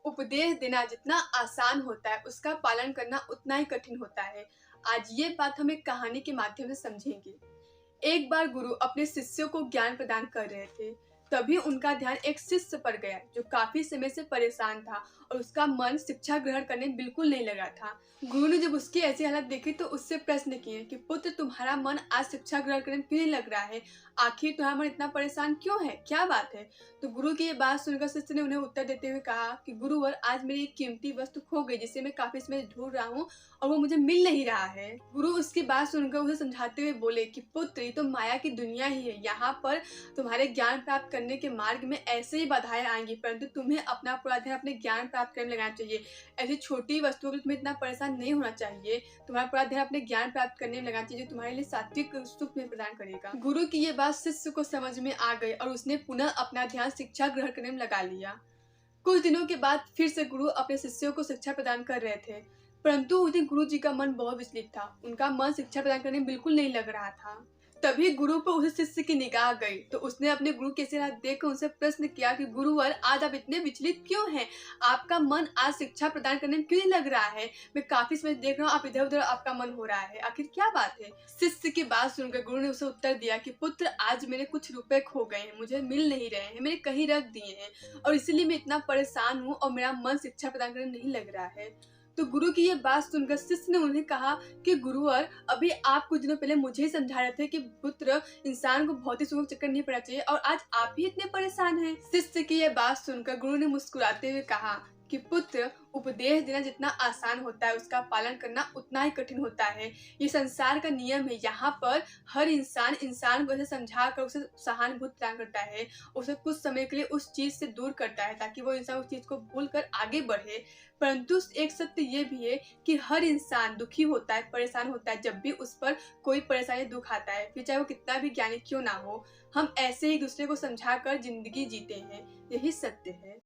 उपदेश देना जितना आसान होता है, उसका पालन करना उतना ही कठिन होता है। आज ये बात हम एक कहानी के माध्यम से समझेंगे। एक बार गुरु अपने शिष्यों को ज्ञान प्रदान कर रहे थे। तभी उनका ध्यान एक शिष्य पर गया जो काफी समय से परेशान था और उसका मन शिक्षा ग्रहण करने में बिल्कुल नहीं लगा था। गुरु ने जब उसकी ऐसी हालत देखी तो उससे प्रश्न किए कि पुत्र, तुम्हारा मन आज शिक्षा ग्रहण करने में क्यों नहीं लग रहा है? आखिर तुम्हारा मन इतना परेशान क्यों है? क्या बात है? तो गुरु की ये बात सुनकर शिष्य ने उन्हें उत्तर देते हुए कहा कि गुरुवर, आज मेरी एक कीमती वस्तु खो गई जिसे मैं काफी समय से ढूंढ रहा हूँ और वो मुझे मिल नहीं रहा है। गुरु उसकी बात सुनकर उसे समझाते हुए बोले कि पुत्र, ये तो माया की दुनिया ही है। यहाँ पर तुम्हारे ज्ञान प्राप्त करने के मार्ग में ऐसे ही बाधाएं आएंगी, परंतु तुम्हें अपना पूरा ध्यान अपने ज्ञान प्राप्त करने में लगाना चाहिए। ऐसी छोटी वस्तुओं के लिए तुम्हें इतना परेशान नहीं होना चाहिए। तुम्हारा पूरा ध्यान अपने ज्ञान प्राप्त करने में लगाना चाहिए, जो तुम्हारे लिए सात्विक सुख में प्रदान करेगा। गुरु की ये बात शिष्य को समझ में आ गई और उसने पुनः अपना ध्यान शिक्षा ग्रहण करने में लगा लिया। कुछ दिनों के बाद फिर से गुरु अपने शिष्यों को शिक्षा प्रदान कर रहे थे, परंतु उस दिन गुरु जी का मन बहुत विचलित था। उनका मन शिक्षा प्रदान करने में बिल्कुल नहीं लग रहा था। तभी गुरु पर उस शिष्य की निगाह गई तो उसने अपने गुरु के सिर हाथ देखकर उनसे प्रश्न किया कि गुरुवर, आज आप इतने विचलित क्यों हैं? आपका मन आज शिक्षा प्रदान करने में क्यों नहीं लग रहा है? मैं काफी समय देख रहा हूँ आप इधर उधर आपका मन हो रहा है, आखिर क्या बात है? शिष्य की बात सुनकर गुरु ने उसे उत्तर दिया कि पुत्र, आज मेरे कुछ रुपए खो गए हैं, मुझे मिल नहीं रहे हैं, मैंने कहीं रख दिए हैं और इसीलिए मैं इतना परेशान हूँ और मेरा मन शिक्षा प्रदान करने नहीं लग रहा है। तो गुरु की ये बात सुनकर शिष्य ने उन्हें कहा कि गुरुवर, अभी आप कुछ दिनों पहले मुझे ही समझा रहे थे कि पुत्र, इंसान को भौतिक सुखों के चक्कर नहीं पड़ना चाहिए और आज आप ही इतने परेशान हैं। शिष्य की ये बात सुनकर गुरु ने मुस्कुराते हुए कहा कि पुत्र, उपदेश देना जितना आसान होता है, उसका पालन करना उतना ही कठिन होता है। ये संसार का नियम है। यहाँ पर हर इंसान को ऐसे समझा कर उसे सहानुभूति प्रदान करता है, उसे कुछ समय के लिए उस चीज से दूर करता है ताकि वो इंसान उस चीज को भूल कर आगे बढ़े। परंतु एक सत्य ये भी है कि हर इंसान दुखी होता है, परेशान होता है जब भी उस पर कोई परेशानी दुख आता है, फिर चाहे वो कितना भी ज्ञानी क्यों ना हो। हम ऐसे ही दूसरे को समझा कर जिंदगी जीते हैं, यही सत्य है।